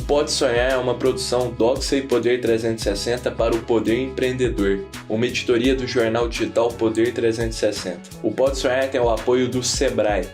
Pode Sonhar é uma produção Doxa e Poder 360 para o Poder Empreendedor, uma editoria do jornal digital Poder 360. O Pode Sonhar tem o apoio do Sebrae.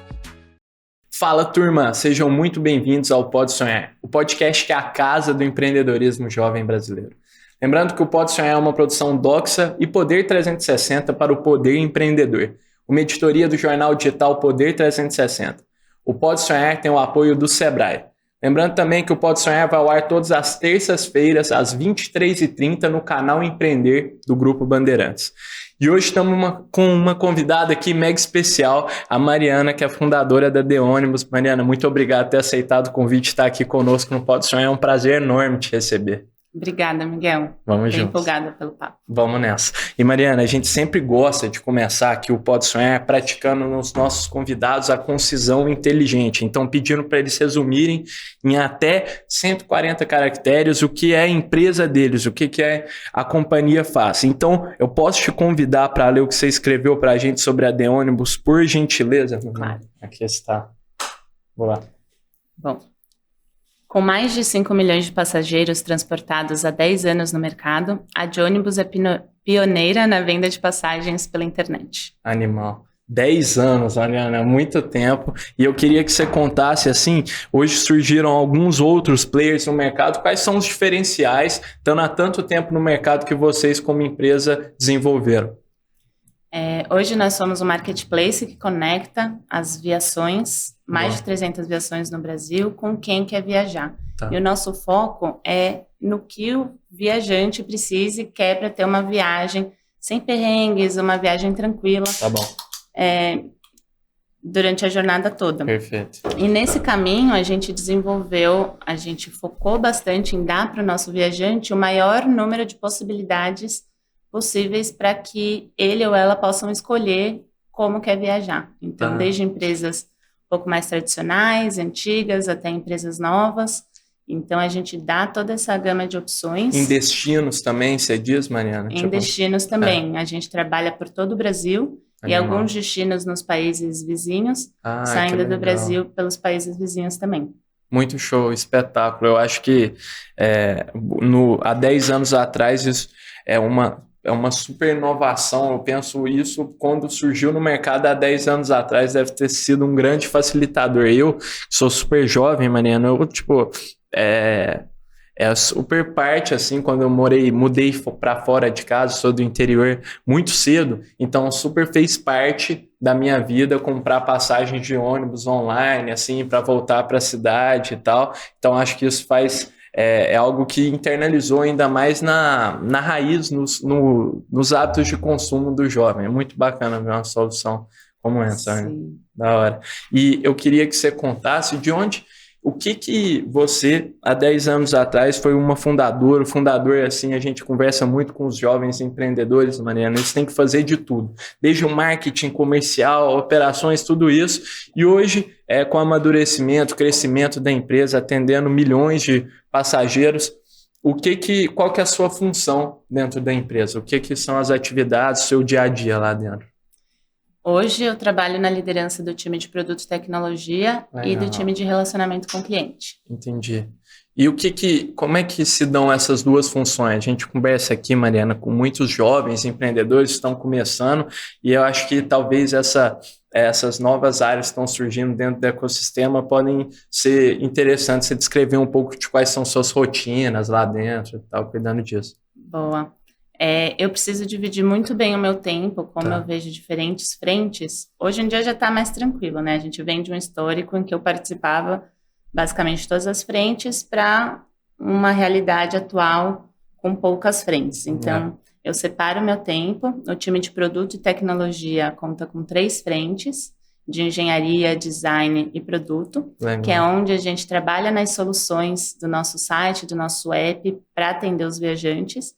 Fala, turma! Sejam muito bem-vindos ao Pode Sonhar, o podcast que é a casa do empreendedorismo jovem brasileiro. Lembrando que o Pode Sonhar é uma produção Doxa e Poder 360 para o Poder Empreendedor, uma editoria do jornal digital Poder 360. O Pode Sonhar tem o apoio do Sebrae. Lembrando também que o Pode Sonhar vai ao ar todas as terças-feiras, às 23h30, no canal Empreender do Grupo Bandeirantes. E hoje estamos com uma convidada aqui mega especial, a Mariana, que é fundadora da The Ônibus. Mariana, muito obrigado por ter aceitado o convite de estar aqui conosco no Pode Sonhar. É um prazer enorme te receber. Obrigada, Miguel. Vamos Bem juntos. empolgada pelo papo. Vamos nessa. E Mariana, a gente sempre gosta de começar aqui o Pode Sonhar praticando nos nossos convidados a concisão inteligente. Então, pedindo para eles resumirem em até 140 caracteres o que é a empresa deles, o que é a companhia faz. Então, eu posso te convidar para ler o que você escreveu para a gente sobre a The Ônibus, por gentileza? Claro. Aqui está. Vou lá. Bom, com mais de 5 milhões de passageiros transportados há 10 anos no mercado, a The Ônibus é pioneira na venda de passagens pela internet. Animal. 10 anos, Mariana, muito tempo. E eu queria que você contasse, assim, hoje surgiram alguns outros players no mercado. Quais são os diferenciais, estando há tanto tempo no mercado, que vocês como empresa desenvolveram? Hoje nós somos um marketplace que conecta as viações, mais de 300 viações no Brasil, com quem quer viajar. Tá. E o nosso foco é no que o viajante precisa e quer para ter uma viagem sem perrengues, uma viagem tranquila. Tá bom. Durante a jornada toda. Perfeito. E nesse caminho a gente focou bastante em dar para o nosso viajante o maior número de possibilidades possíveis para que ele ou ela possam escolher como quer viajar. Então, desde empresas um pouco mais tradicionais, antigas, até empresas novas. Então, a gente dá toda essa gama de opções. Em destinos também, você diz, Mariana? Em destinos também. A gente trabalha por todo o Brasil e alguns destinos nos países vizinhos, saindo do Brasil pelos países vizinhos também. Muito show, espetáculo. Eu acho que há 10 anos atrás isso é uma super inovação. Eu penso isso quando surgiu no mercado há 10 anos atrás, deve ter sido um grande facilitador. Eu sou super jovem, Mariana, é super parte, assim, quando eu mudei para fora de casa, sou do interior muito cedo, então super fez parte da minha vida comprar passagem de ônibus online, assim, para voltar para a cidade e tal. Então acho que isso é algo que internalizou ainda mais na raiz, nos hábitos de consumo do jovem. É muito bacana ver uma solução como essa, né? Da hora. E eu queria que você contasse o que você, há 10 anos atrás, foi uma fundadora. O fundador, assim, a gente conversa muito com os jovens empreendedores, Mariana, eles têm que fazer de tudo, desde o marketing comercial, operações, tudo isso. E hoje, com o amadurecimento, crescimento da empresa, atendendo milhões de passageiros, qual que é a sua função dentro da empresa? O que são as atividades, o seu dia a dia lá dentro? Hoje eu trabalho na liderança do time de produto e tecnologia e do time de relacionamento com o cliente. Entendi. E como é que se dão essas duas funções? A gente conversa aqui, Mariana, com muitos jovens empreendedores que estão começando, e eu acho que talvez essas novas áreas que estão surgindo dentro do ecossistema podem ser interessantes. Você descrever um pouco de quais são suas rotinas lá dentro e tal, cuidando disso. Boa. Eu preciso dividir muito bem o meu tempo, como eu vejo diferentes frentes. Hoje em dia já está mais tranquilo, né? A gente vem de um histórico em que eu participava basicamente de todas as frentes para uma realidade atual com poucas frentes. Então, eu separo o meu tempo. O time de produto e tecnologia conta com 3 frentes, de engenharia, design e produto, que é onde a gente trabalha nas soluções do nosso site, do nosso app, para atender os viajantes.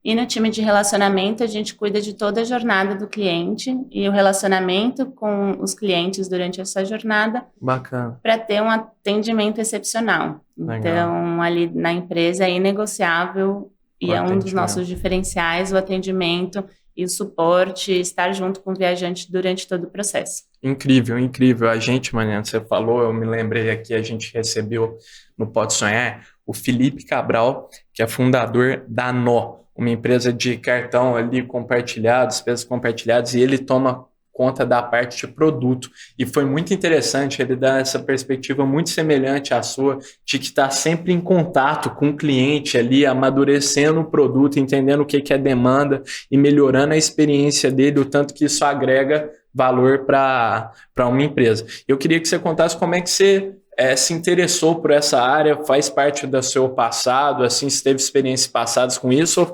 E no time de relacionamento, a gente cuida de toda a jornada do cliente e o relacionamento com os clientes durante essa jornada. Bacana. Para ter um atendimento excepcional. Legal. Então, ali na empresa é inegociável e é um dos nossos diferenciais, o atendimento e o suporte, estar junto com o viajante durante todo o processo. Incrível, incrível. A gente, Mariana, você falou, eu me lembrei aqui, a gente recebeu no Pode Sonhar o Felipe Cabral, que é fundador da Nó, uma empresa de cartão ali compartilhado, despesas compartilhadas, e ele toma conta da parte de produto. E foi muito interessante, ele dá essa perspectiva muito semelhante à sua, de que está sempre em contato com o cliente ali, amadurecendo o produto, entendendo o que é demanda e melhorando a experiência dele, o tanto que isso agrega valor para uma empresa. Eu queria que você contasse como é que você se interessou por essa área, faz parte do seu passado, assim, se teve experiências passadas com isso, ou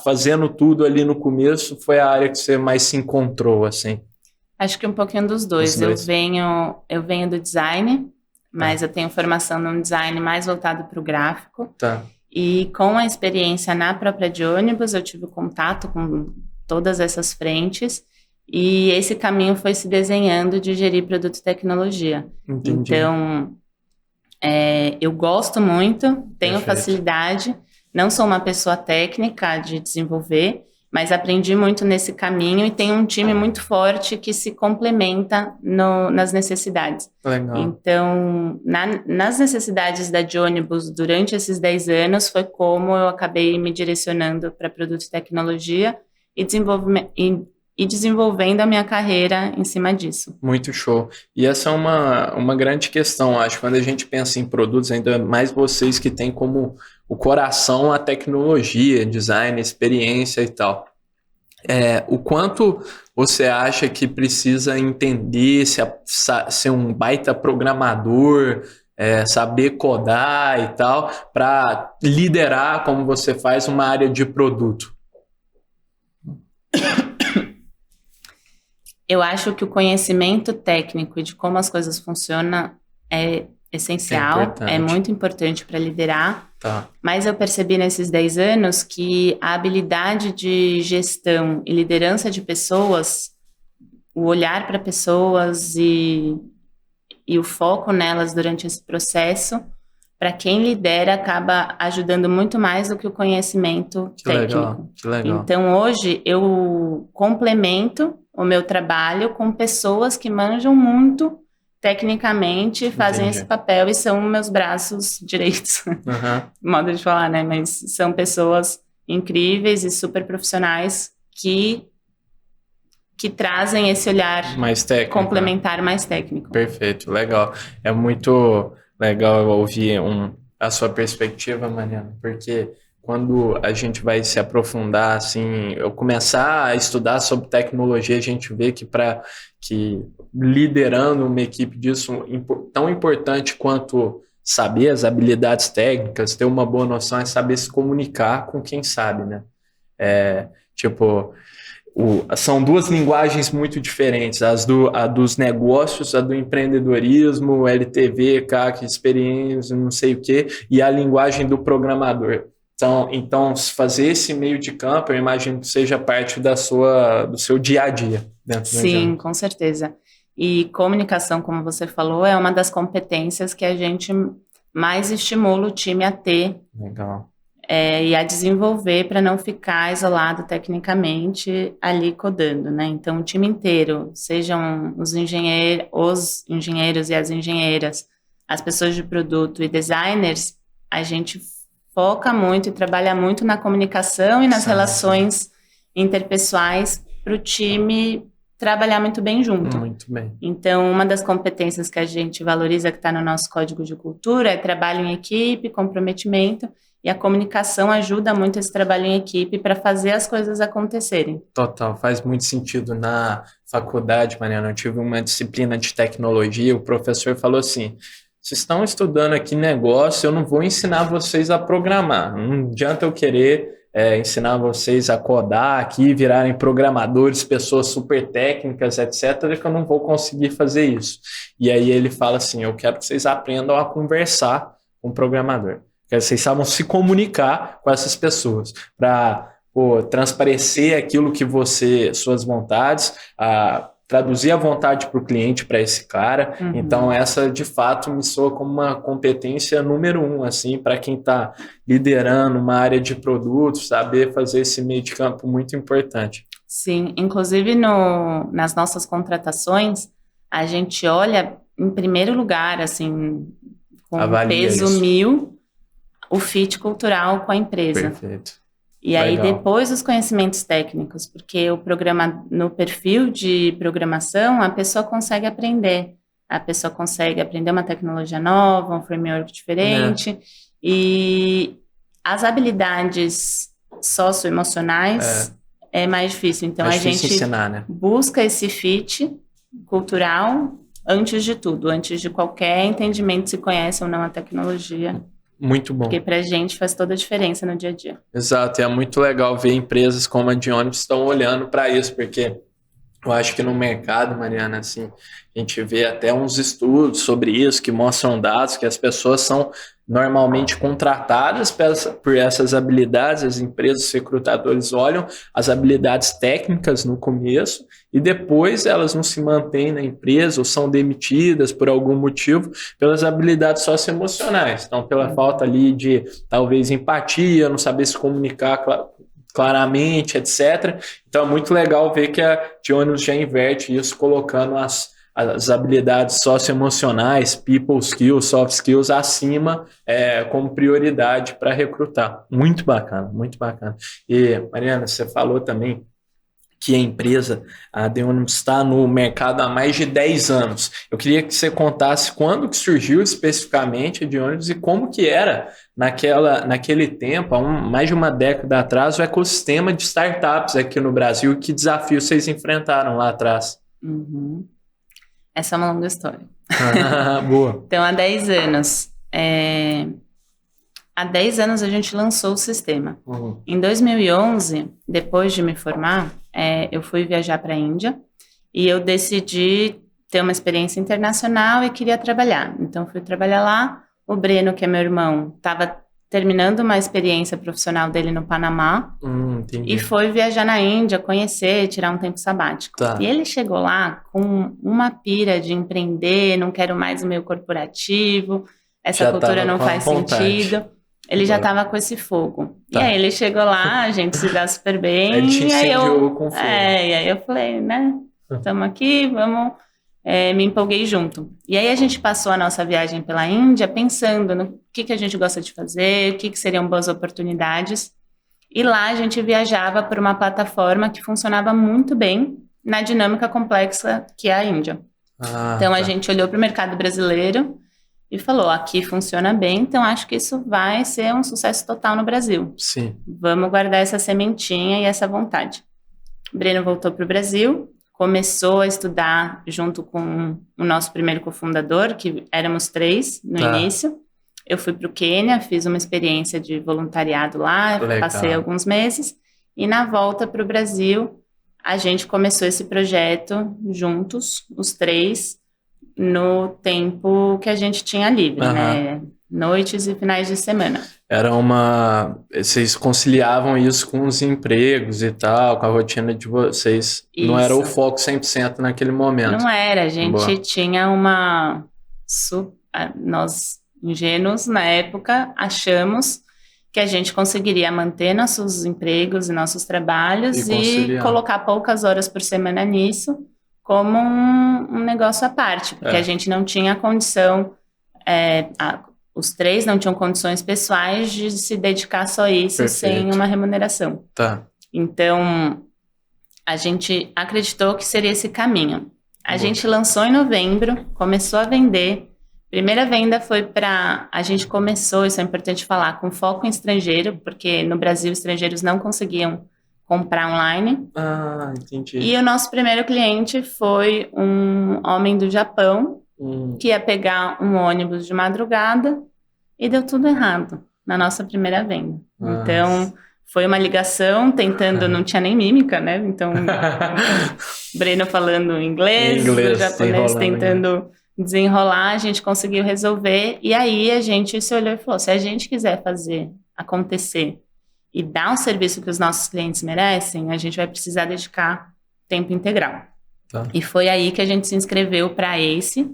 fazendo tudo ali no começo, foi a área que você mais se encontrou, assim? Acho que um pouquinho dos dois. Eu venho do design, mas eu tenho formação num design mais voltado para o gráfico. Tá. E com a experiência na própria de ônibus, eu tive contato com todas essas frentes. E esse caminho foi se desenhando de gerir produto e tecnologia. Entendi. Então, eu gosto muito, tenho Perfeito. facilidade, não sou uma pessoa técnica de desenvolver, mas aprendi muito nesse caminho e tenho um time muito forte que se complementa nas necessidades. Legal. Então, nas necessidades da de ônibus durante esses 10 anos, foi como eu acabei me direcionando para produto e tecnologia e desenvolvendo a minha carreira em cima disso. Muito show. E essa é uma grande questão, acho, quando a gente pensa em produtos, ainda mais vocês que têm como o coração a tecnologia, design, experiência e tal. O quanto você acha que precisa entender, ser um baita programador, saber codar e tal, para liderar, como você faz, uma área de produto? Eu acho que o conhecimento técnico e de como as coisas funcionam é essencial, é muito importante para liderar. Tá. Mas eu percebi nesses 10 anos que a habilidade de gestão e liderança de pessoas, o olhar para pessoas e o foco nelas durante esse processo, para quem lidera, acaba ajudando muito mais do que o conhecimento técnico. Que legal. Então, hoje, eu complemento o meu trabalho com pessoas que manjam muito tecnicamente, fazem esse papel e são meus braços direitos. Modo de falar, né? Mas são pessoas incríveis e super profissionais que trazem esse olhar mais técnico, complementar, mais técnico. Perfeito, legal. É muito legal ouvir a sua perspectiva, Mariana, porque quando a gente vai se aprofundar, assim, eu começar a estudar sobre tecnologia, a gente vê que liderando uma equipe disso, tão importante quanto saber as habilidades técnicas, ter uma boa noção, é saber se comunicar com quem sabe, né? São duas linguagens muito diferentes, a dos negócios, a do empreendedorismo, LTV, CAC, experiência, não sei o quê, e a linguagem do programador. Então, fazer esse meio de campo, eu imagino que seja parte do seu dia a dia. Sim, com certeza. E comunicação, como você falou, é uma das competências que a gente mais estimula o time a ter. Legal. E a desenvolver para não ficar isolado tecnicamente ali codando, né? Então, o time inteiro, sejam os engenheiros e as engenheiras, as pessoas de produto e designers, a gente foca muito e trabalha muito na comunicação e nas relações interpessoais para o time trabalhar muito bem junto. Muito bem. Então, uma das competências que a gente valoriza, que está no nosso código de cultura, é trabalho em equipe, comprometimento, e a comunicação ajuda muito esse trabalho em equipe para fazer as coisas acontecerem. Total, faz muito sentido. Na faculdade, Mariana, eu tive uma disciplina de tecnologia, o professor falou assim: vocês estão estudando aqui negócio, eu não vou ensinar vocês a programar. Não adianta eu querer ensinar vocês a codar aqui, virarem programadores, pessoas super técnicas, etc., que eu não vou conseguir fazer isso. E aí ele fala assim: eu quero que vocês aprendam a conversar com o programador. Quero que vocês saibam se comunicar com essas pessoas, para transparecer aquilo que suas vontades, traduzir a vontade para o cliente, para esse cara. Uhum. Então, essa, de fato, me soa como uma competência número 1, assim, para quem está liderando uma área de produtos, saber fazer esse meio de campo muito importante. Sim, inclusive nas nossas contratações, a gente olha, em primeiro lugar, assim, com avalia peso isso. 1000, o fit cultural com a empresa. Perfeito. E aí Legal. depois os conhecimentos técnicos, porque no perfil de programação a pessoa consegue aprender. A pessoa consegue aprender uma tecnologia nova, um framework diferente. E as habilidades socioemocionais é mais difícil. Então Mais a difícil gente ensinar, né? busca esse fit cultural antes de tudo, antes de qualquer entendimento se conhece ou não a tecnologia. Muito bom. Porque pra gente faz toda a diferença no dia a dia. Exato, e é muito legal ver empresas como a de ônibus estão olhando para isso, porque eu acho que no mercado, Mariana, assim, a gente vê até uns estudos sobre isso que mostram dados que as pessoas são normalmente contratadas por essas habilidades, as empresas, os recrutadores olham as habilidades técnicas no começo e depois elas não se mantêm na empresa ou são demitidas por algum motivo pelas habilidades socioemocionais. Então, pela falta ali de, talvez, empatia, não saber se comunicar claramente, etc. Então é muito legal ver que a de ônibus já inverte isso, colocando as habilidades socioemocionais, people skills, soft skills acima como prioridade para recrutar. Muito bacana, muito bacana. E, Mariana, você falou também que a empresa, a The Ônibus, está no mercado há mais de 10 anos. Eu queria que você contasse quando que surgiu especificamente a The Ônibus e como que era naquele tempo, há mais de uma década atrás, o ecossistema de startups aqui no Brasil. Que desafios vocês enfrentaram lá atrás? Uhum. Essa é uma longa história. Boa. Então, há 10 anos. Há 10 anos a gente lançou o sistema. Uhum. Em 2011, depois de me formar, eu fui viajar para a Índia e eu decidi ter uma experiência internacional e queria trabalhar. Então, fui trabalhar lá. O Breno, que é meu irmão, estava terminando uma experiência profissional dele no Panamá Entendi. e foi viajar na Índia, conhecer, tirar um tempo sabático. Tá. E ele chegou lá com uma pira de empreender, não quero mais o meio corporativo, essa Já cultura tava não com a faz vontade. sentido. Ele já estava com esse fogo. Tá. E aí ele chegou lá, a gente se dá super bem. Ele te e aí incendiou com fogo. e aí eu falei, né, estamos aqui, vamos... me empolguei junto. E aí a gente passou a nossa viagem pela Índia pensando no que a gente gosta de fazer, o que seriam boas oportunidades. E lá a gente viajava por uma plataforma que funcionava muito bem na dinâmica complexa que é a Índia. Então a gente olhou para o mercado brasileiro e falou, aqui funciona bem, então acho que isso vai ser um sucesso total no Brasil. Sim. Vamos guardar essa sementinha e essa vontade. O Breno voltou para o Brasil, começou a estudar junto com o nosso primeiro cofundador, que éramos 3 no início. Eu fui para o Quênia, fiz uma experiência de voluntariado lá, passei alguns meses. E na volta para o Brasil, a gente começou esse projeto juntos, os 3, no tempo que a gente tinha livre, né? Noites e finais de semana. Vocês conciliavam isso com os empregos e tal, com a rotina de vocês. Isso. Não era o foco 100% naquele momento. Não era, a gente tinha nós, ingênuos, na época, achamos que a gente conseguiria manter nossos empregos e nossos trabalhos e colocar poucas horas por semana nisso como um negócio à parte, porque a gente não tinha condição... Os 3 não tinham condições pessoais de se dedicar só a isso sem uma remuneração. Tá. Então, a gente acreditou que seria esse caminho. A gente lançou em novembro, começou a vender. Primeira venda foi para... A gente começou, isso é importante falar, com foco em estrangeiro, porque no Brasil estrangeiros não conseguiam comprar online. Entendi. E o nosso primeiro cliente foi um homem do Japão, que ia pegar um ônibus de madrugada e deu tudo errado na nossa primeira venda. Então, foi uma ligação tentando, não tinha nem mímica, né? Então, o Breno falando inglês, o japonês tentando desenrolar, a gente conseguiu resolver. E aí, a gente se olhou e falou, se a gente quiser fazer acontecer e dar um serviço que os nossos clientes merecem, a gente vai precisar dedicar tempo integral. Tá. E foi aí que a gente se inscreveu para a ACE,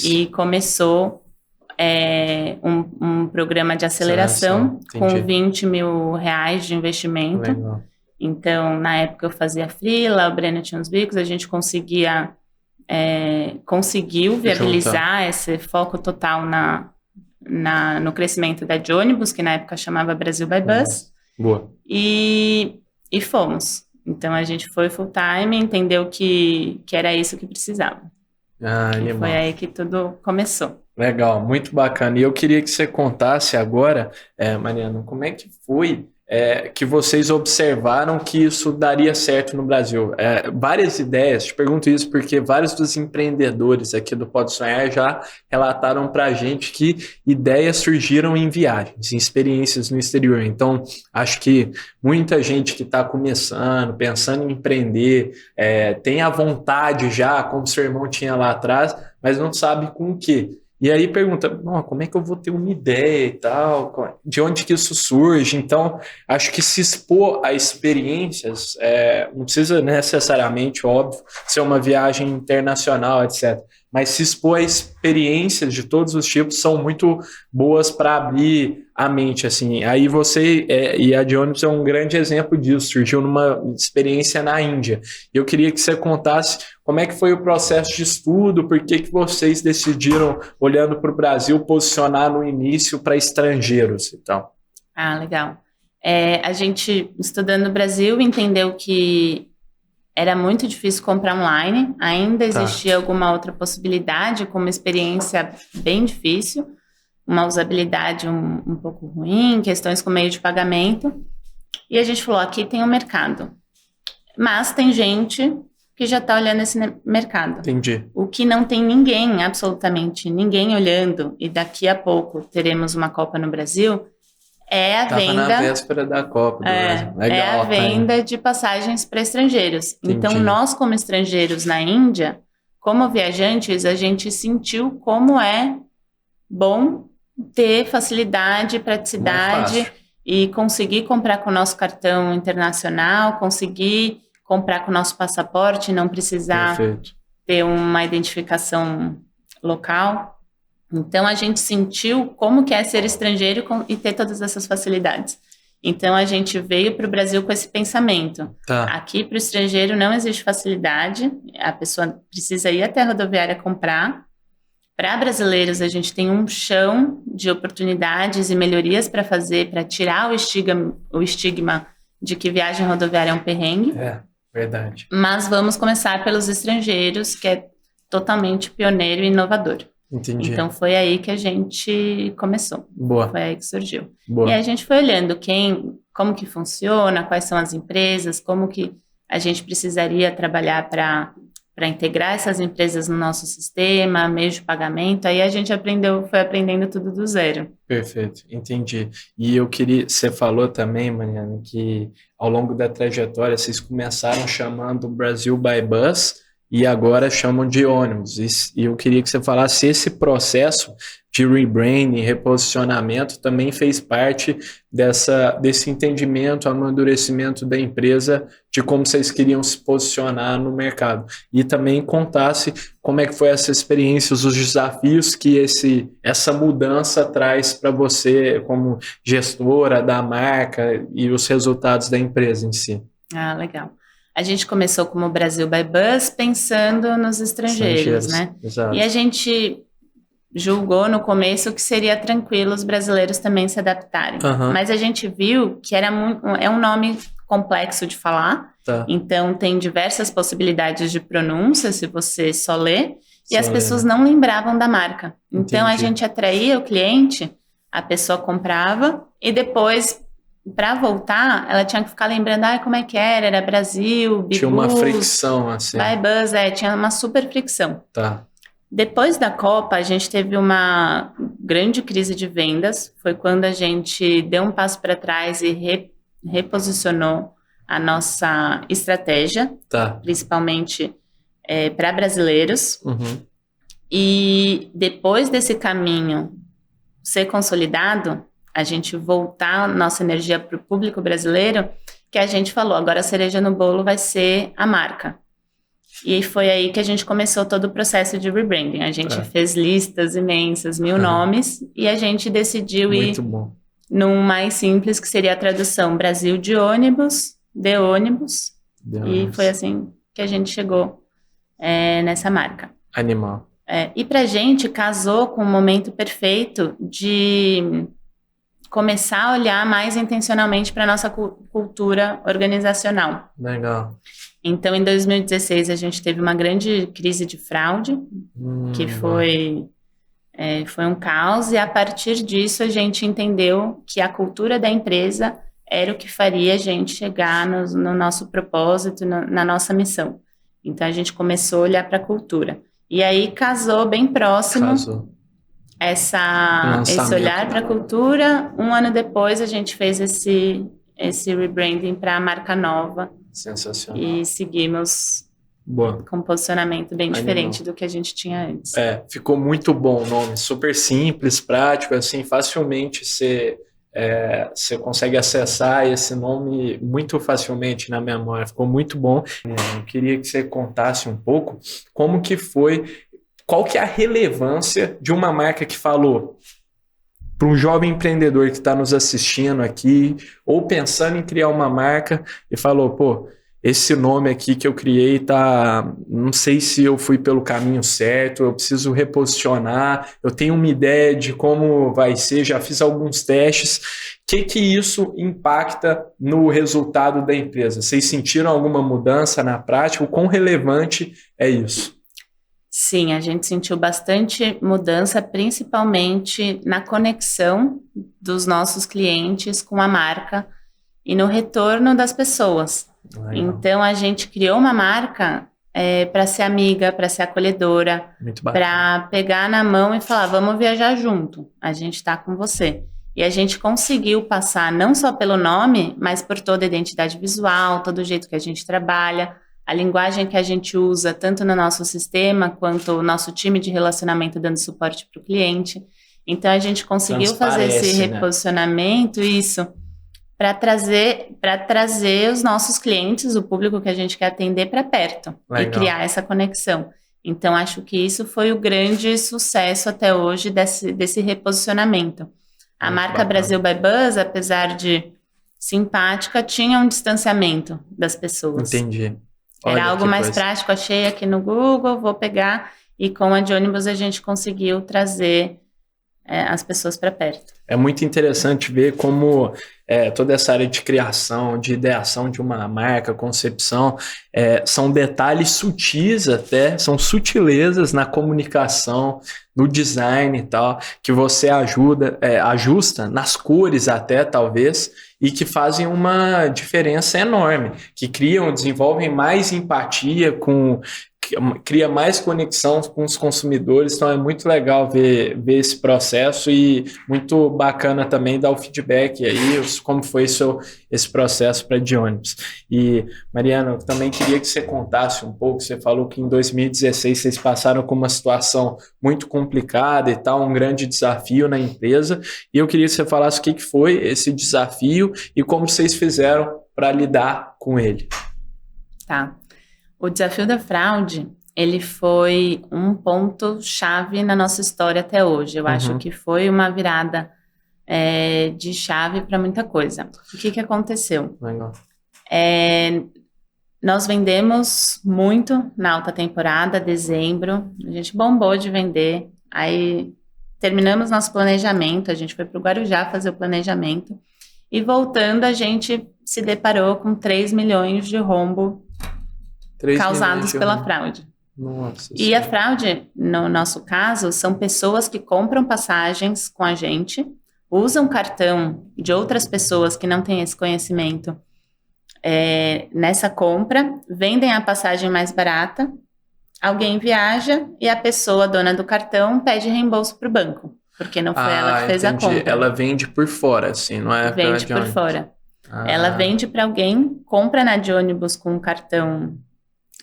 e começou um programa de aceleração com 20 mil reais de investimento. Legal. Então, na época eu fazia freela, o Breno tinha uns bicos, a gente conseguiu viabilizar esse foco total no crescimento da de ônibus, que na época chamava Brasil by Bus, Boa. e fomos. Então a gente foi full time, entendeu que era isso que precisava. E foi aí que tudo começou. Legal, muito bacana. E eu queria que você contasse agora, Mariana, como é que foi que vocês observaram que isso daria certo no Brasil? Várias ideias, te pergunto isso porque vários dos empreendedores aqui do Pode Sonhar já relataram para a gente que ideias surgiram em viagens, em experiências no exterior. Então, acho que muita gente que está começando, pensando em empreender, tem a vontade já, como seu irmão tinha lá atrás, mas não sabe com o quê. E aí pergunta, como é que eu vou ter uma ideia e tal? De onde que isso surge? Então, acho que se expor a experiências, não precisa necessariamente, óbvio, ser uma viagem internacional, etc. Mas se expor a experiências de todos os tipos são muito boas para abrir a mente, assim. Aí você, e a de ônibus é um grande exemplo disso, surgiu numa experiência na Índia. Eu queria que você contasse como é que foi o processo de estudo, por que vocês decidiram, olhando para o Brasil, posicionar no início para estrangeiros e tal. Legal. A gente, estudando no Brasil, entendeu que era muito difícil comprar online, ainda existia alguma outra possibilidade, com uma experiência bem difícil, uma usabilidade um pouco ruim, questões com meio de pagamento, e a gente falou, aqui tem um mercado, mas tem gente que já está olhando esse mercado. Entendi. O que não tem ninguém, absolutamente ninguém olhando, e daqui a pouco teremos uma Copa no Brasil, é a venda... na véspera da Copa. Legal, venda de passagens para estrangeiros. Entendi. Então, nós como estrangeiros na Índia, como viajantes, a gente sentiu como é bom ter facilidade, praticidade e conseguir comprar com o nosso cartão internacional, conseguir comprar com o nosso passaporte, não precisar ter uma identificação local. Então, a gente sentiu como que é ser estrangeiro e ter todas essas facilidades. Então, a gente veio para o Brasil com esse pensamento. Aqui, para o estrangeiro, não existe facilidade, a pessoa precisa ir até a rodoviária comprar. Para brasileiros, a gente tem um chão de oportunidades e melhorias para fazer, para tirar o estigma de que viagem rodoviária é um perrengue. Verdade. Mas vamos começar pelos estrangeiros, que é totalmente pioneiro e inovador. Entendi. Então, foi aí que a gente começou. Boa. Foi aí que surgiu. Boa. E aí a gente foi olhando como que funciona, quais são as empresas, como que a gente precisaria trabalhar para integrar essas empresas no nosso sistema, meios de pagamento. Aí a gente foi aprendendo tudo do zero. Perfeito, entendi. E você falou também, Mariana, que ao longo da trajetória vocês começaram chamando Brasil by Bus, e agora chamam de ônibus. E eu queria que você falasse se esse processo de rebranding, reposicionamento, também fez parte desse entendimento, amadurecimento da empresa, de como vocês queriam se posicionar no mercado. E também contasse como é que foi essa experiência, os desafios que essa mudança traz para você como gestora da marca e os resultados da empresa em si. Legal. A gente começou como Brasil by Bus pensando nos estrangeiros, né? Exato. E a gente julgou no começo que seria tranquilo os brasileiros também se adaptarem. Mas a gente viu que é um nome complexo de falar, então tem diversas possibilidades de pronúncia se você só lê, e as pessoas não lembravam da marca. Então a gente atraía o cliente, a pessoa comprava e depois... Para voltar, ela tinha que ficar lembrando, como é que era Brasil, Bibus, tinha uma fricção, assim. By Bus, tinha uma super fricção. Depois da Copa, a gente teve uma grande crise de vendas, foi quando a gente deu um passo para trás e reposicionou a nossa estratégia, principalmente para brasileiros. E depois desse caminho ser consolidado, a gente voltar nossa energia para o público brasileiro, que a gente falou, agora a cereja no bolo vai ser a marca. E foi aí que a gente começou todo o processo de rebranding. A gente fez listas imensas, 1000 nomes, e a gente decidiu ir num mais simples, que seria a tradução Brasil de ônibus, de ônibus. E foi assim que a gente chegou nessa marca. Animal. E pra gente casou com o momento perfeito de começar a olhar mais intencionalmente para a nossa cultura organizacional. Legal. Então, em 2016, a gente teve uma grande crise de fraude, que foi um caos, e a partir disso a gente entendeu que a cultura da empresa era o que faria a gente chegar no nosso propósito, na nossa missão. Então, a gente começou a olhar para a cultura. E aí casou bem próximo esse olhar para a cultura. Um ano depois, a gente fez esse rebranding para a marca nova. Sensacional. E seguimos com um posicionamento bem diferente do que a gente tinha antes. Ficou muito bom o nome, super simples, prático, assim, facilmente você consegue acessar esse nome muito facilmente na memória, ficou muito bom. Eu queria que você contasse um pouco como que foi, qual que é a relevância de uma marca que falou para um jovem empreendedor que está nos assistindo aqui, ou pensando em criar uma marca, e falou, pô, esse nome aqui que eu criei não sei se eu fui pelo caminho certo, eu preciso reposicionar, eu tenho uma ideia de como vai ser, já fiz alguns testes. O que isso impacta no resultado da empresa? Vocês sentiram alguma mudança na prática? O quão relevante é isso? Sim, a gente sentiu bastante mudança, principalmente na conexão dos nossos clientes com a marca e no retorno das pessoas. Legal. Então, a gente criou uma marca para ser amiga, para ser acolhedora, para pegar na mão e falar, vamos viajar junto, a gente está com você. E a gente conseguiu passar não só pelo nome, mas por toda a identidade visual, todo o jeito que a gente trabalha, a linguagem que a gente usa, tanto no nosso sistema, quanto o nosso time de relacionamento dando suporte para o cliente. Então, a gente conseguiu fazer esse reposicionamento, para trazer os nossos clientes, o público que a gente quer atender para perto. Legal. E criar essa conexão. Então, acho que isso foi o grande sucesso até hoje desse reposicionamento. A marca Brasil by Buzz, apesar de simpática, tinha um distanciamento das pessoas. Entendi. Era algo mais prático, achei aqui no Google, vou pegar, e com a Johnibus a gente conseguiu trazer as pessoas para perto. É muito interessante ver como toda essa área de criação, de ideação de uma marca, concepção, são detalhes sutis até, são sutilezas na comunicação, no design e tal, que você ajusta nas cores até, talvez, e que fazem uma diferença enorme, que desenvolvem mais empatia, cria mais conexão com os consumidores. Então é muito legal ver esse processo, e muito bacana também dar o feedback aí, como foi esse processo para a Johnibus. E, Mariana, eu também queria que você contasse um pouco, você falou que em 2016 vocês passaram com uma situação muito complicada e tal, um grande desafio na empresa, e eu queria que você falasse o que foi esse desafio e como vocês fizeram para lidar com ele. Tá. O desafio da fraude, ele foi um ponto-chave na nossa história até hoje. Eu acho que foi uma virada de chave para muita coisa. O que aconteceu? Legal. Nós vendemos muito na alta temporada, dezembro. A gente bombou de vender. Aí terminamos nosso planejamento, a gente foi para o Guarujá fazer o planejamento. E voltando, a gente se deparou com 3 milhões de rombo causados pela fraude. Nossa. E a fraude, no nosso caso, são pessoas que compram passagens com a gente, usam cartão de outras pessoas que não têm esse conhecimento nessa compra, vendem a passagem mais barata, alguém viaja e a pessoa, dona do cartão, pede reembolso para o banco, porque não foi ela que fez a compra. Ela vende por fora, assim, não é? Vende por fora. Ela vende para alguém, compra na Johnibus com um cartão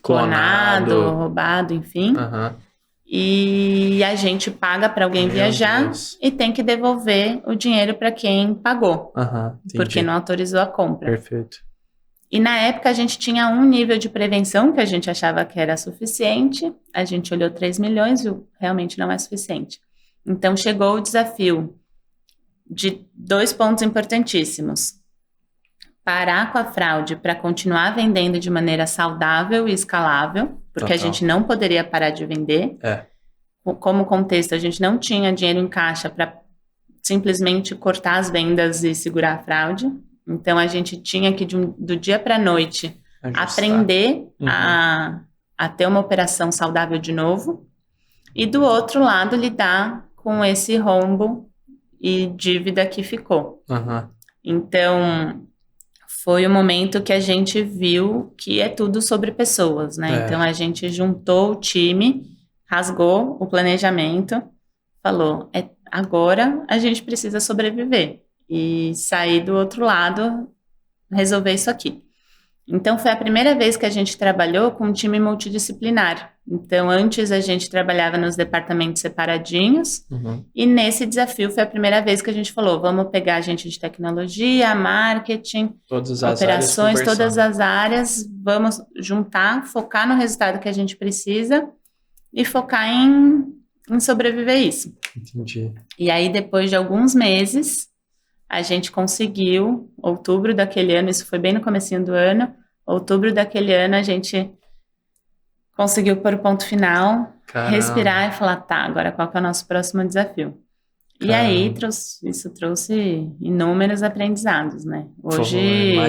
clonado, roubado, enfim. E a gente paga para alguém viajar e tem que devolver o dinheiro para quem pagou, porque não autorizou a compra. Perfeito. E na época a gente tinha um nível de prevenção que a gente achava que era suficiente, a gente olhou 3 milhões e realmente não é suficiente. Então chegou o desafio de 2 pontos importantíssimos. Parar com a fraude para continuar vendendo de maneira saudável e escalável, porque a gente não poderia parar de vender. como contexto, a gente não tinha dinheiro em caixa para simplesmente cortar as vendas e segurar a fraude. Então, a gente tinha que, do dia para a noite, aprender a ter uma operação saudável de novo. E, do outro lado, lidar com esse rombo e dívida que ficou. Então, foi o momento que a gente viu que é tudo sobre pessoas, né? Então, a gente juntou o time, rasgou o planejamento, falou, agora a gente precisa sobreviver e sair do outro lado, resolver isso aqui. Então, foi a primeira vez que a gente trabalhou com um time multidisciplinar. Então, antes a gente trabalhava nos departamentos separadinhos, e nesse desafio foi a primeira vez que a gente falou, vamos pegar a gente de tecnologia, marketing, operações, todas as áreas, vamos juntar, focar no resultado que a gente precisa e focar em sobreviver isso. Entendi. E aí, depois de alguns meses, a gente conseguiu, outubro daquele ano, isso foi bem no comecinho do ano, outubro daquele ano a gente conseguiu pôr o ponto final, respirar e falar, tá, agora qual que é o nosso próximo desafio? E aí, isso trouxe inúmeros aprendizados, né? Hoje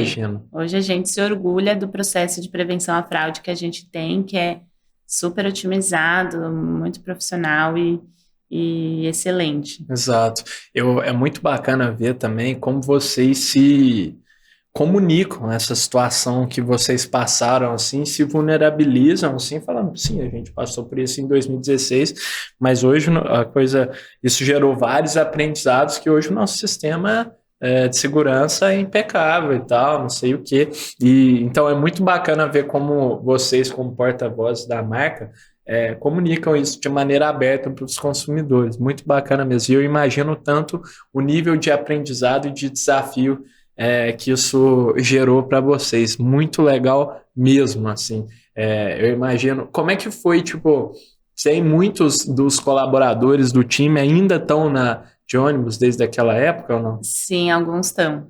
a gente se orgulha do processo de prevenção à fraude que a gente tem, que é super otimizado, muito profissional e excelente. Exato. É muito bacana ver também como vocês se comunicam essa situação que vocês passaram, assim, se vulnerabilizam, assim, falando, sim, a gente passou por isso em 2016, mas hoje isso gerou vários aprendizados que hoje o nosso sistema de segurança é impecável e tal, não sei o quê. E então é muito bacana ver como vocês, como porta-voz da marca, comunicam isso de maneira aberta para os consumidores. Muito bacana mesmo. E eu imagino tanto o nível de aprendizado e de desafio que isso gerou para vocês. Muito legal mesmo, assim. Eu imagino... Como é que foi, tipo... Sei, muitos dos colaboradores do time ainda estão de ônibus desde aquela época ou não? Sim, alguns estão.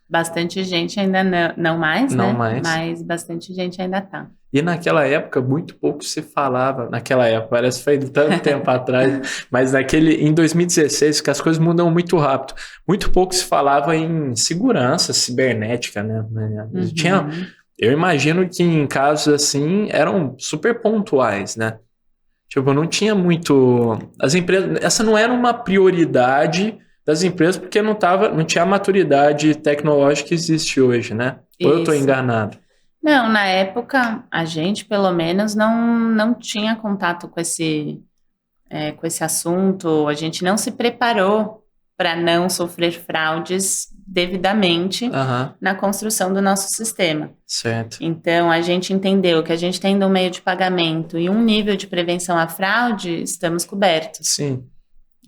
Bastante gente ainda não mais, não né? Mais. Mas bastante gente ainda está. E naquela época, muito pouco se falava, naquela época, parece que foi tanto tempo atrás, mas em 2016, que as coisas mudam muito rápido, muito pouco se falava em segurança cibernética, né? Eu imagino que em casos assim, eram super pontuais, né? Tipo, não tinha muito... As empresas... Essa não era uma prioridade das empresas, porque não tinha a maturidade tecnológica que existe hoje, né? Ou eu estou enganado? Não, na época, a gente, pelo menos, não tinha contato com esse assunto, a gente não se preparou para não sofrer fraudes devidamente na construção do nosso sistema. Certo. Então, a gente entendeu que a gente tendo um meio de pagamento e um nível de prevenção à fraude, estamos cobertos. Sim.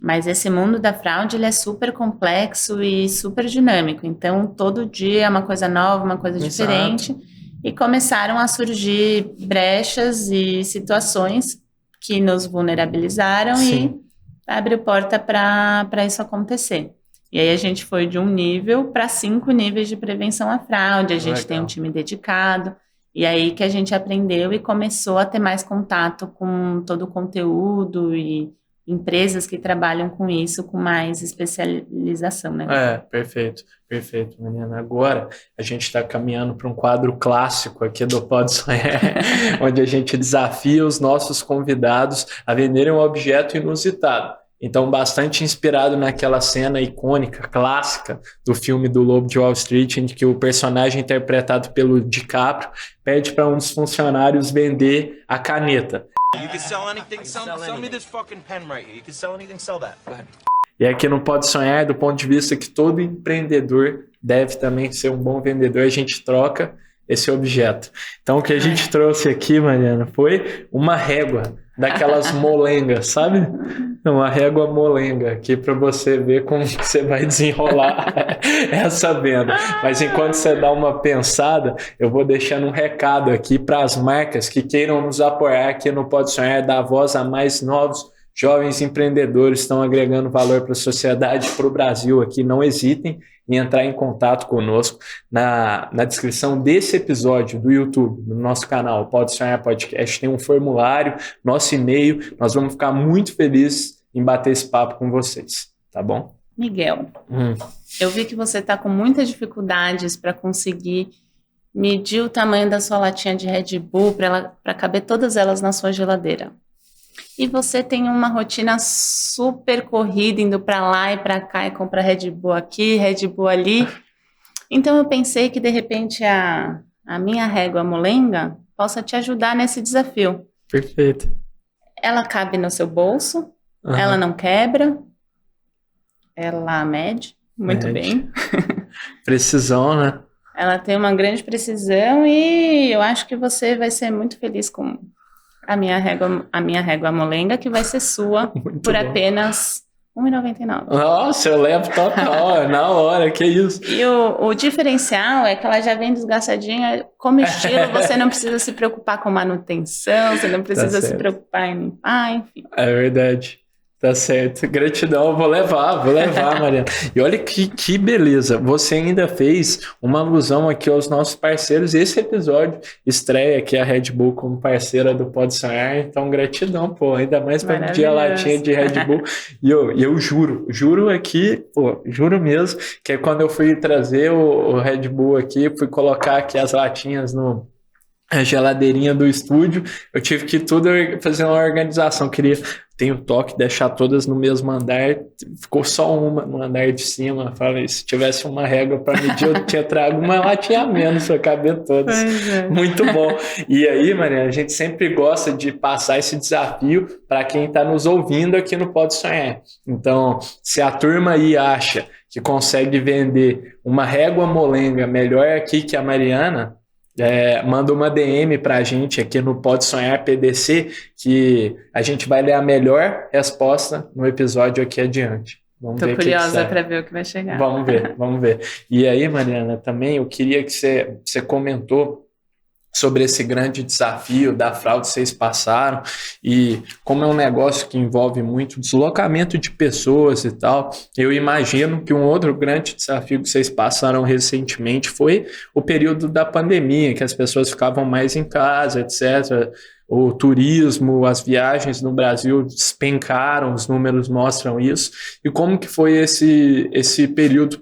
Mas esse mundo da fraude, ele é super complexo e super dinâmico. Então, todo dia é uma coisa nova, uma coisa diferente. E começaram a surgir brechas e situações que nos vulnerabilizaram e abriu porta para isso acontecer. E aí a gente foi de 1 nível para 5 níveis de prevenção à fraude. A gente tem um time dedicado. E aí que a gente aprendeu e começou a ter mais contato com todo o conteúdo e empresas que trabalham com isso, com mais especialização, né? Perfeito, menina. Agora a gente está caminhando para um quadro clássico aqui do Pode Sonhar, onde a gente desafia os nossos convidados a venderem um objeto inusitado. Então, bastante inspirado naquela cena icônica, clássica, do filme do Lobo de Wall Street, em que o personagem interpretado pelo DiCaprio pede para um dos funcionários vender a caneta. You can sell anything. Sell me this fucking pen right here. You can sell anything, sell that. Go ahead. E aqui no Pode Sonhar, do ponto de vista que todo empreendedor deve também ser um bom vendedor, a gente troca esse objeto. Então, o que a gente trouxe aqui, Mariana, foi uma régua daquelas molengas, sabe? Uma régua molenga aqui para você ver como você vai desenrolar essa venda. Mas enquanto você dá uma pensada, eu vou deixando um recado aqui para as marcas que queiram nos apoiar aqui no Pode Sonhar, dar voz a mais novos jovens empreendedores estão agregando valor para a sociedade, para o Brasil aqui, não hesitem em entrar em contato conosco. Na descrição desse episódio do YouTube, no nosso canal Pode Sonhar Podcast, tem um formulário, nosso e-mail. Nós vamos ficar muito felizes em bater esse papo com vocês, tá bom? Miguel, eu vi que você está com muitas dificuldades para conseguir medir o tamanho da sua latinha de Red Bull para caber todas elas na sua geladeira. E você tem uma rotina super corrida, indo para lá e para cá e compra Red Bull aqui, Red Bull ali. Então eu pensei que de repente a minha régua molenga possa te ajudar nesse desafio. Perfeito. Ela cabe no seu bolso, ela não quebra, ela mede muito bem. Precisão, né? Ela tem uma grande precisão e eu acho que você vai ser muito feliz com a minha régua molenga, que vai ser sua por apenas R$1,99. Nossa, eu levo total, na hora, que isso. E o diferencial é que ela já vem desgastadinha, como estilo, você não precisa se preocupar com manutenção, você não precisa se preocupar em limpar, enfim. É verdade. Tá certo. Gratidão, vou levar, Mariana. E olha que beleza. Você ainda fez uma alusão aqui aos nossos parceiros. Esse episódio estreia aqui a Red Bull como parceira do Pode Sonhar. Então, gratidão, pô. Ainda mais para pedir a latinha de Red Bull. E eu juro aqui, pô, juro mesmo, que é quando eu fui trazer o Red Bull aqui, fui colocar aqui as latinhas a geladeirinha do estúdio, eu tive que tudo fazer uma organização, tenho toque, deixar todas no mesmo andar, ficou só uma no andar de cima. Falei, se tivesse uma régua para medir, eu tinha trago uma latinha a menos para caber todas. Muito bom. E aí, Mariana, a gente sempre gosta de passar esse desafio para quem está nos ouvindo aqui no Pode Sonhar. Então, se a turma aí acha que consegue vender uma régua molenga melhor aqui que a Mariana, manda uma DM pra gente aqui no Pode Sonhar PDC, que a gente vai ler a melhor resposta no episódio aqui adiante. Tô curiosa para ver o que vai chegar. Vamos ver. E aí, Mariana, também eu queria que você comentou sobre esse grande desafio da fraude que vocês passaram e como é um negócio que envolve muito deslocamento de pessoas e tal, eu imagino que um outro grande desafio que vocês passaram recentemente foi o período da pandemia, que as pessoas ficavam mais em casa, etc. O turismo, as viagens no Brasil despencaram, os números mostram isso. E como que foi esse período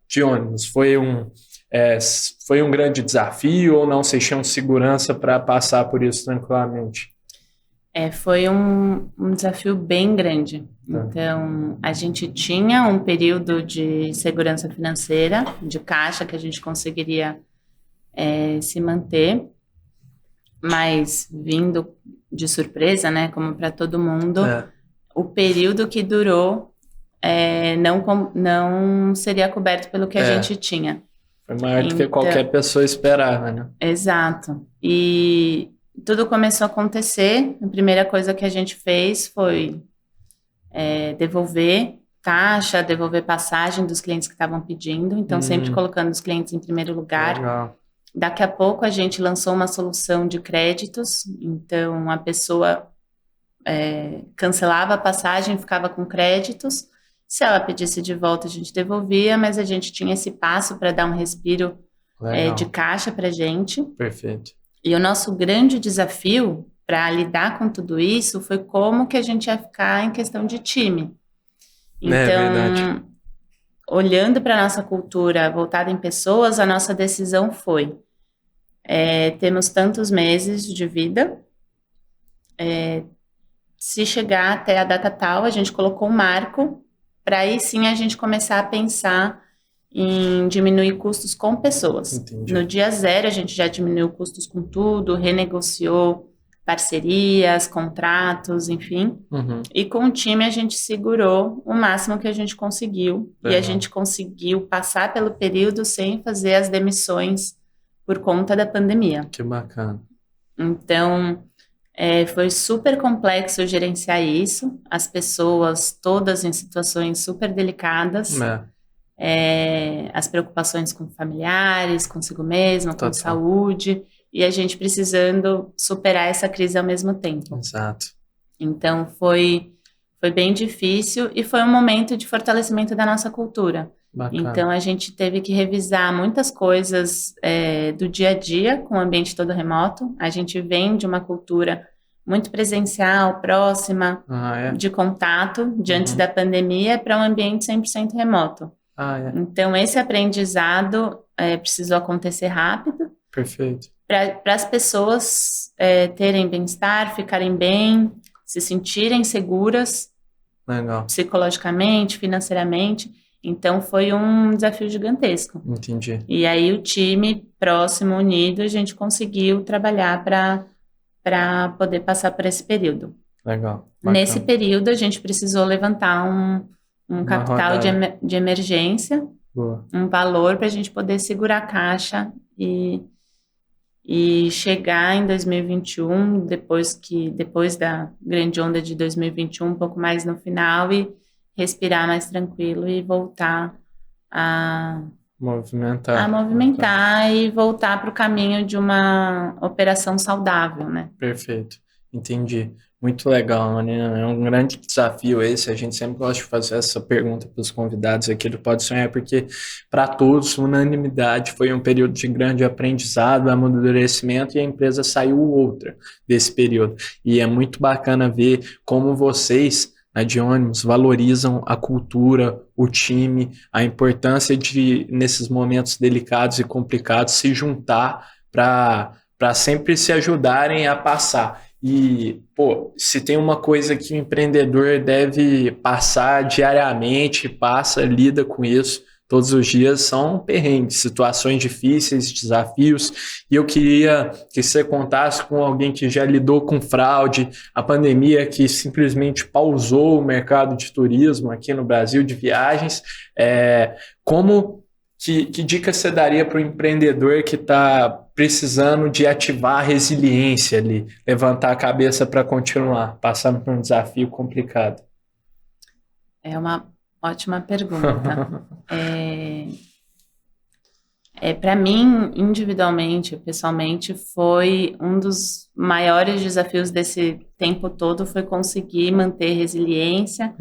de ônibus? Foi um grande desafio ou não? Vocês tinham segurança para passar por isso tranquilamente? Foi um desafio bem grande. Então, a gente tinha um período de segurança financeira, de caixa, que a gente conseguiria se manter, mas vindo de surpresa, né, como para todo mundo, o período que durou não seria coberto pelo que a gente tinha. Foi maior do que qualquer pessoa esperava, né? Exato. E tudo começou a acontecer. A primeira coisa que a gente fez foi devolver caixa, devolver passagem dos clientes que estavam pedindo. Então, sempre colocando os clientes em primeiro lugar. Legal. Daqui a pouco, a gente lançou uma solução de créditos. Então, a pessoa cancelava a passagem, ficava com créditos. Se ela pedisse de volta, a gente devolvia, mas a gente tinha esse passo para dar um respiro de caixa para a gente. Perfeito. E o nosso grande desafio para lidar com tudo isso foi como que a gente ia ficar em questão de time. Então, olhando para a nossa cultura voltada em pessoas, a nossa decisão foi, temos tantos meses de vida, se chegar até a data tal, a gente colocou um marco, para aí sim a gente começar a pensar em diminuir custos com pessoas. Entendi. No dia zero a gente já diminuiu custos com tudo, renegociou parcerias, contratos, enfim. E com o time a gente segurou o máximo que a gente conseguiu. E a gente conseguiu passar pelo período sem fazer as demissões por conta da pandemia. Que bacana. Então, foi super complexo gerenciar isso. As pessoas todas em situações super delicadas. As preocupações com familiares, consigo mesma, com saúde. E a gente precisando superar essa crise ao mesmo tempo. Exato. Então, foi Foi bem difícil e foi um momento de fortalecimento da nossa cultura. Bacana. Então, a gente teve que revisar muitas coisas do dia a dia com o ambiente todo remoto. A gente vem de uma cultura muito presencial, próxima, de contato, de antes da pandemia, para um ambiente 100% remoto. Então, esse aprendizado precisou acontecer rápido. Perfeito. Para as pessoas terem bem-estar, ficarem bem, se sentirem seguras. Legal. Psicologicamente, financeiramente. Então, foi um desafio gigantesco. Entendi. E aí, o time próximo, unido, a gente conseguiu trabalhar para poder passar por esse período. Legal. Bacana. Nesse período, a gente precisou levantar um capital de emergência, Boa. Um valor para a gente poder segurar a caixa e chegar em 2021, depois da grande onda de 2021, um pouco mais no final, e respirar mais tranquilo e voltar a movimentar e voltar para o caminho de uma operação saudável, né? Perfeito, entendi. Muito legal, Marina. É um grande desafio esse. A gente sempre gosta de fazer essa pergunta para os convidados aqui do Pode Sonhar, porque para todos, unanimidade, foi um período de grande aprendizado, amadurecimento, e a empresa saiu outra desse período. E é muito bacana ver como vocês, na de ônibus, valorizam a cultura, o time, a importância de, nesses momentos delicados e complicados, se juntar para sempre se ajudarem a passar. E, se tem uma coisa que o empreendedor deve passar diariamente, lida com isso todos os dias, são perrengues, situações difíceis, desafios. E eu queria que você contasse com alguém que já lidou com fraude, a pandemia que simplesmente pausou o mercado de turismo aqui no Brasil, de viagens. Que dica você daria para o empreendedor que está precisando de ativar a resiliência ali, levantar a cabeça para continuar, passando por um desafio complicado? É uma ótima pergunta. Para mim, individualmente, pessoalmente, foi um dos maiores desafios desse tempo todo, foi conseguir manter resiliência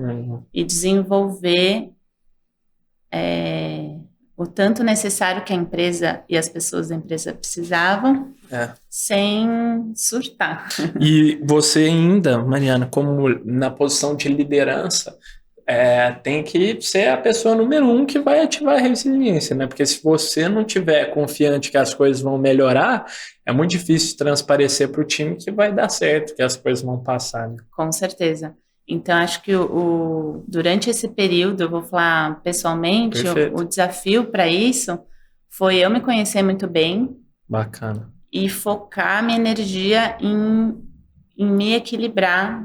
e desenvolver o tanto necessário que a empresa e as pessoas da empresa precisavam, sem surtar. E você ainda, Mariana, como na posição de liderança, tem que ser a pessoa número 1 que vai ativar a resiliência, né? Porque se você não tiver confiante que as coisas vão melhorar, é muito difícil transparecer para o time que vai dar certo, que as coisas vão passar, né? Com certeza. Então, acho que durante esse período, eu vou falar pessoalmente, o desafio para isso foi eu me conhecer muito bem. Bacana. E focar minha energia em me equilibrar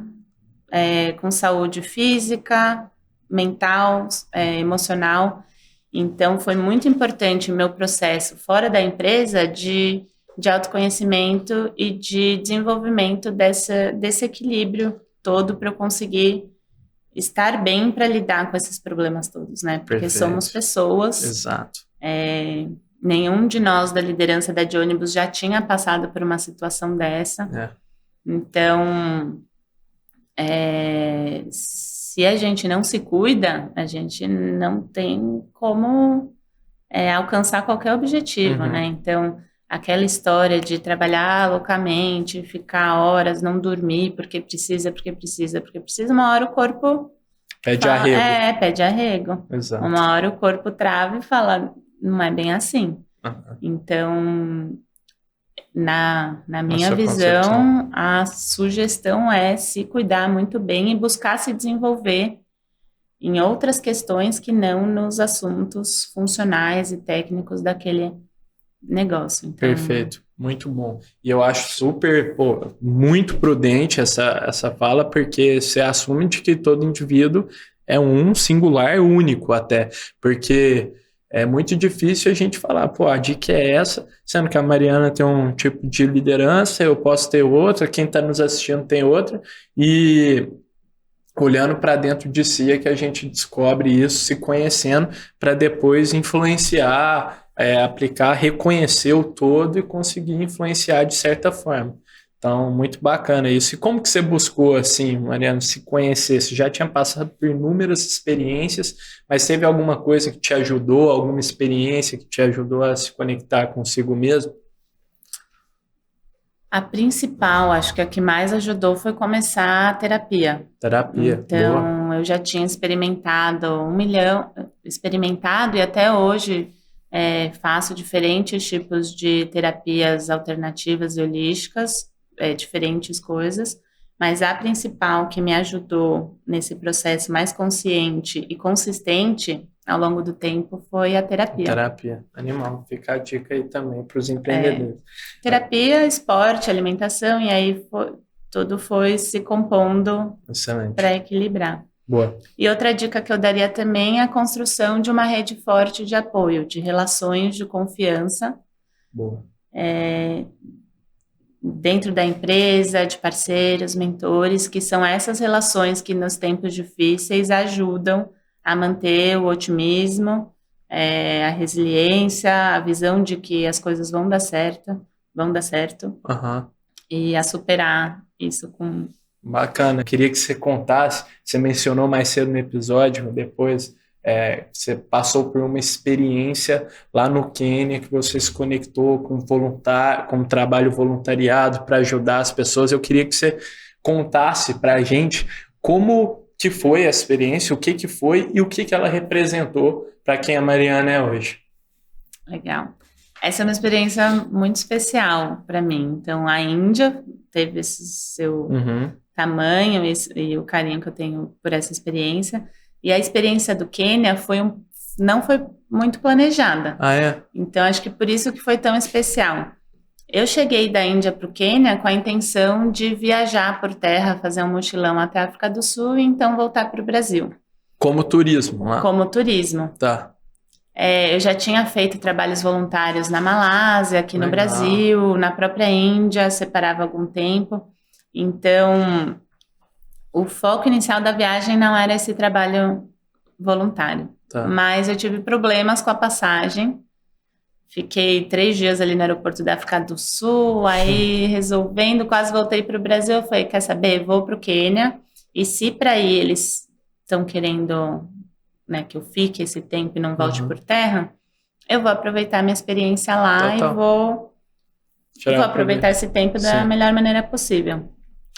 com saúde física, mental, emocional. Então, foi muito importante o meu processo fora da empresa de autoconhecimento e de desenvolvimento desse equilíbrio todo para eu conseguir estar bem para lidar com esses problemas todos, né? Porque somos pessoas. Exato. Nenhum de nós da liderança da de ônibus já tinha passado por uma situação dessa. Então, se a gente não se cuida, a gente não tem como alcançar qualquer objetivo, né? Então, aquela história de trabalhar loucamente, ficar horas, não dormir, porque precisa, uma hora o corpo... Pede arrego. Pede arrego. Exato. Uma hora o corpo trava e fala, não é bem assim. Então, na minha visão, a sugestão é se cuidar muito bem e buscar se desenvolver em outras questões que não nos assuntos funcionais e técnicos daquele negócio. Então... Perfeito, muito bom. E eu acho muito prudente essa fala, porque você assume de que todo indivíduo é um singular, único até, porque é muito difícil a gente falar, a dica é essa, sendo que a Mariana tem um tipo de liderança, eu posso ter outra, quem está nos assistindo tem outra, e olhando para dentro de si é que a gente descobre isso, se conhecendo, para depois influenciar, aplicar, reconhecer o todo e conseguir influenciar de certa forma. Então, muito bacana isso. E como que você buscou, assim, Mariana, se conhecer? Você já tinha passado por inúmeras experiências, mas teve alguma coisa que te ajudou, alguma experiência que te ajudou a se conectar consigo mesmo? A principal, acho que a que mais ajudou foi começar a terapia. Terapia, boa. Então, eu já tinha experimentado e até hoje faço diferentes tipos de terapias alternativas e holísticas, diferentes coisas, mas a principal que me ajudou nesse processo mais consciente e consistente ao longo do tempo foi a terapia. Terapia, animal. Fica a dica aí também para os empreendedores. Terapia, esporte, alimentação, e aí tudo foi se compondo Excelente. para equilibrar. Boa. E outra dica que eu daria também é a construção de uma rede forte de apoio, de relações de confiança. Boa. Dentro da empresa, de parceiros, mentores, que são essas relações que nos tempos difíceis ajudam a manter o otimismo, a resiliência, a visão de que as coisas vão dar certo, Uhum. e a superar isso com... Bacana. Queria que você contasse, você mencionou mais cedo no episódio, depois você passou por uma experiência lá no Quênia que você se conectou com trabalho voluntariado para ajudar as pessoas. Eu queria que você contasse para a gente como que foi a experiência, o que foi e o que ela representou para quem a Mariana é hoje. Legal. Essa é uma experiência muito especial para mim. Então, a Índia teve esse seu tamanho e o carinho que eu tenho por essa experiência. E a experiência do Quênia não foi muito planejada. Ah, é? Então, acho que por isso que foi tão especial. Eu cheguei da Índia para o Quênia com a intenção de viajar por terra, fazer um mochilão até a África do Sul e então voltar para o Brasil. Como turismo, lá? Como turismo. Tá. Eu já tinha feito trabalhos voluntários na Malásia, aqui no Legal. Brasil, na própria Índia, separava algum tempo. Então, o foco inicial da viagem não era esse trabalho voluntário. Tá. Mas eu tive problemas com a passagem. Fiquei 3 dias ali no aeroporto da África do Sul, aí resolvendo, quase voltei para o Brasil. Eu falei, quer saber, vou para o Quênia, e se para ir eles estão querendo, né, que eu fique esse tempo e não volte por terra, eu vou aproveitar minha experiência lá e vou aproveitar esse tempo da melhor maneira possível.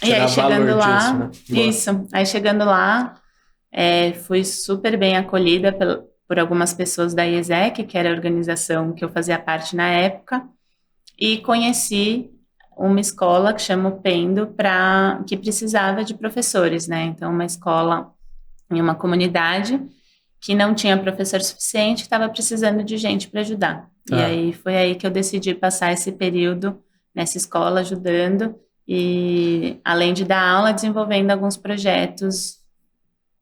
E aí chegando lá, disso, né? isso, aí chegando lá, fui super bem acolhida por algumas pessoas da IESEC, que era a organização que eu fazia parte na época, e conheci uma escola que chama o Pendo, que precisava de professores, né? Então, uma escola em uma comunidade que não tinha professor suficiente, estava precisando de gente para ajudar. E aí foi aí que eu decidi passar esse período nessa escola ajudando e, além de dar aula, desenvolvendo alguns projetos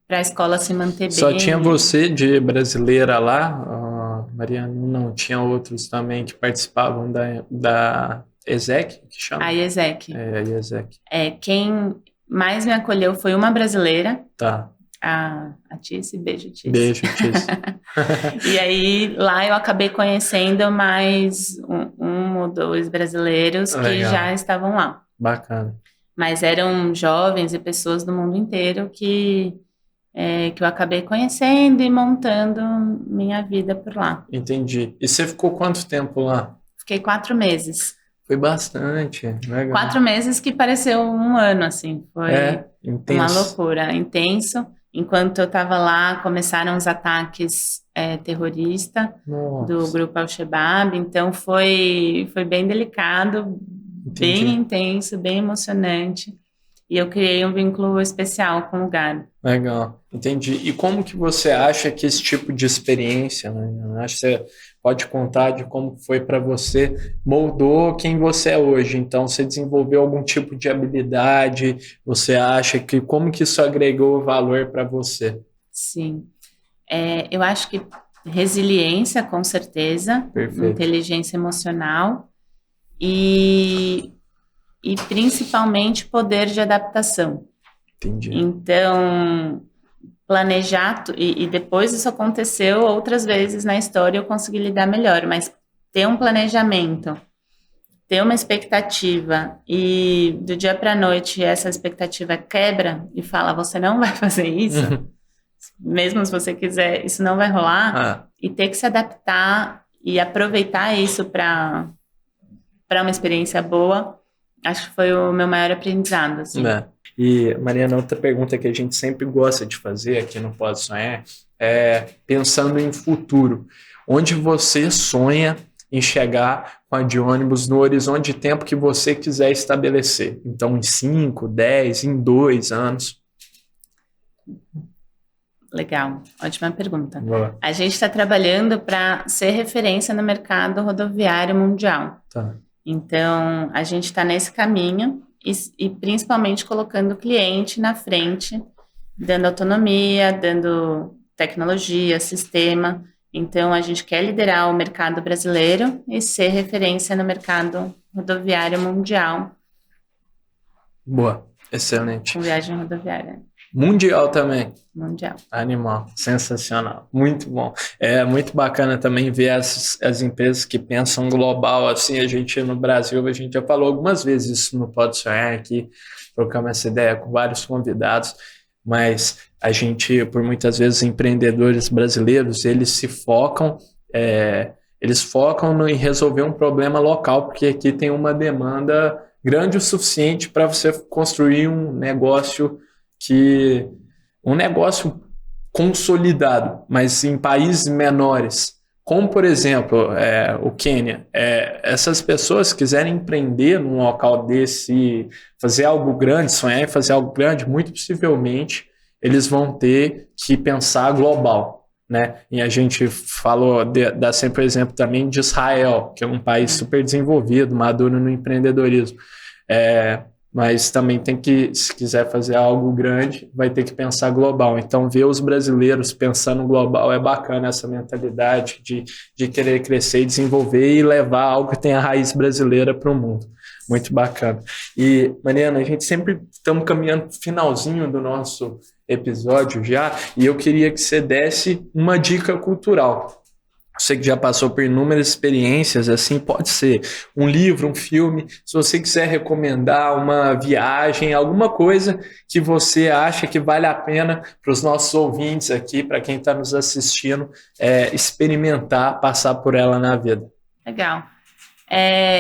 para a escola se manter bem. Só tinha você de brasileira lá, Mariana? Não, tinha outros também que participavam da ESEC, que chama? A IESEC. A IESEC. Quem mais me acolheu foi uma brasileira. Tá. A Tice, beijo, Tice. Beijo, Tice. E aí, lá eu acabei conhecendo mais um ou 2 brasileiros que já estavam lá. Bacana. Mas eram jovens e pessoas do mundo inteiro que eu acabei conhecendo e montando minha vida por lá. Entendi. E você ficou quanto tempo lá? Fiquei 4 meses. Foi bastante. Legal. 4 meses que pareceu 1 ano, assim. Foi intenso. Uma loucura. Intenso. Enquanto eu estava lá, começaram os ataques terroristas do grupo Al-Shabaab. Então, foi bem delicado, bem intenso, bem emocionante. E eu criei um vínculo especial com o lugar. Legal, entendi. E como que você acha que esse tipo de experiência, né? Acho que você pode contar de como foi para você, moldou quem você é hoje. Então, você desenvolveu algum tipo de habilidade? Você acha que como que isso agregou valor para você? Sim. Eu acho que resiliência, com certeza. Perfeito. Inteligência emocional e principalmente poder de adaptação. Entendi. Então, planejar, e depois isso aconteceu outras vezes na história, eu consegui lidar melhor, mas ter um planejamento, ter uma expectativa e do dia para a noite essa expectativa quebra e fala, você não vai fazer isso, mesmo se você quiser, isso não vai rolar, e ter que se adaptar e aproveitar isso para uma experiência boa, acho que foi o meu maior aprendizado. Assim. E, Mariana, outra pergunta que a gente sempre gosta de fazer aqui no Pode Sonhar é pensando em futuro. Onde você sonha em chegar com a de ônibus no horizonte de tempo que você quiser estabelecer? Então, em 5, 10, em 2 anos? Legal, ótima pergunta. Boa. A gente está trabalhando para ser referência no mercado rodoviário mundial. Tá. Então, a gente está nesse caminho e principalmente colocando o cliente na frente, dando autonomia, dando tecnologia, sistema. Então, a gente quer liderar o mercado brasileiro e ser referência no mercado rodoviário mundial. Boa, excelente. Com viagem rodoviária. Mundial também. Mundial. Animal, sensacional, muito bom. É muito bacana também ver as empresas que pensam global, assim, a gente no Brasil, a gente já falou algumas vezes isso no Pode Sonhar aqui, trocamos essa ideia com vários convidados, mas a gente, por muitas vezes, empreendedores brasileiros, eles se focam, em resolver um problema local, porque aqui tem uma demanda grande o suficiente para você construir um negócio consolidado, mas em países menores, como por exemplo o Quênia. Essas pessoas quiserem empreender num local desse, fazer algo grande, sonhar em fazer algo grande, muito possivelmente eles vão ter que pensar global, né? E a gente falou, dá sempre o exemplo também de Israel, que é um país super desenvolvido, maduro no empreendedorismo. Mas também tem que, se quiser fazer algo grande, vai ter que pensar global. Então, ver os brasileiros pensando global é bacana, essa mentalidade de querer crescer e desenvolver e levar algo que tem a raiz brasileira para o mundo. Muito bacana. E, Mariana, a gente sempre estamos caminhando para o finalzinho do nosso episódio já, e eu queria que você desse uma dica cultural. Você que já passou por inúmeras experiências, assim, pode ser um livro, um filme, se você quiser recomendar uma viagem, alguma coisa que você acha que vale a pena para os nossos ouvintes aqui, para quem está nos assistindo, experimentar, passar por ela na vida. Legal.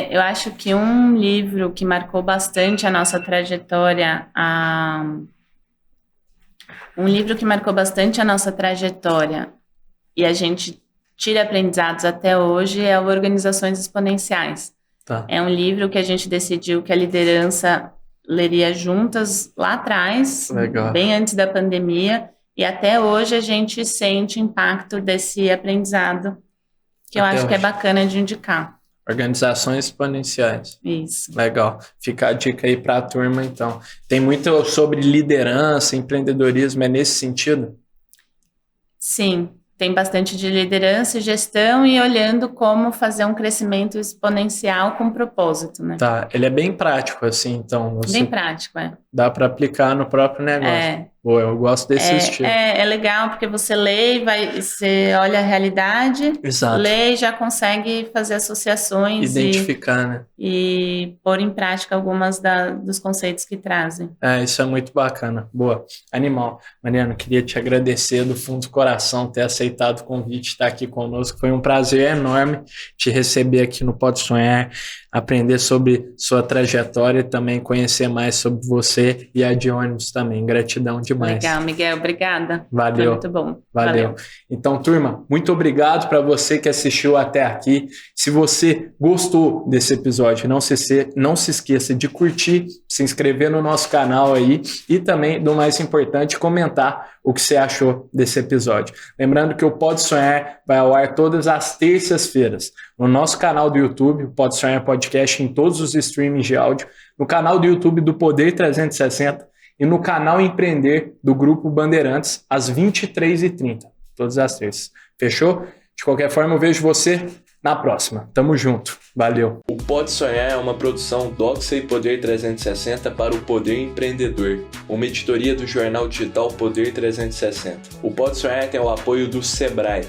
Eu acho que um livro que marcou bastante a nossa trajetória, e a gente tira aprendizados até hoje, é o Organizações Exponenciais. Tá. É um livro que a gente decidiu que a liderança leria juntas lá atrás, Legal. Bem antes da pandemia, e até hoje a gente sente o impacto desse aprendizado, que eu acho que é bacana de indicar. Organizações Exponenciais. Isso. Legal. Fica a dica aí para a turma, então. Tem muito sobre liderança, empreendedorismo, é nesse sentido? Sim. Tem bastante de liderança e gestão e olhando como fazer um crescimento exponencial com propósito, né? Tá, ele é bem prático, assim, então. Bem prático, Dá para aplicar no próprio negócio. Boa, eu gosto desse estilo. É legal porque você lê e você olha a realidade, Exato. Lê e já consegue fazer associações. Identificar, né? E pôr em prática algumas dos conceitos que trazem. Isso é muito bacana. Boa. Animal. Mariana, queria te agradecer do fundo do coração ter aceitado o convite, estar aqui conosco. Foi um prazer enorme te receber aqui no Pode Sonhar, aprender sobre sua trajetória e também conhecer mais sobre você e a de ônibus também. Gratidão demais. Legal, Miguel. Obrigada. Valeu. Foi muito bom. Valeu. Então, turma, muito obrigado para você que assistiu até aqui. Se você gostou desse episódio, não se esqueça de curtir, se inscrever no nosso canal aí e também, do mais importante, comentar o que você achou desse episódio. Lembrando que o Pode Sonhar vai ao ar todas as terças-feiras no nosso canal do YouTube, o Pode Sonhar Podcast, em todos os streamings de áudio, no canal do YouTube do Poder 360 e no canal Empreender do Grupo Bandeirantes, às 23h30, todas as terças. Fechou? De qualquer forma, eu vejo você na próxima. Tamo junto. Valeu. O Pode Sonhar é uma produção Doxa e Poder 360 para o Poder Empreendedor, uma editoria do jornal digital Poder 360. O Pode Sonhar tem o apoio do Sebrae.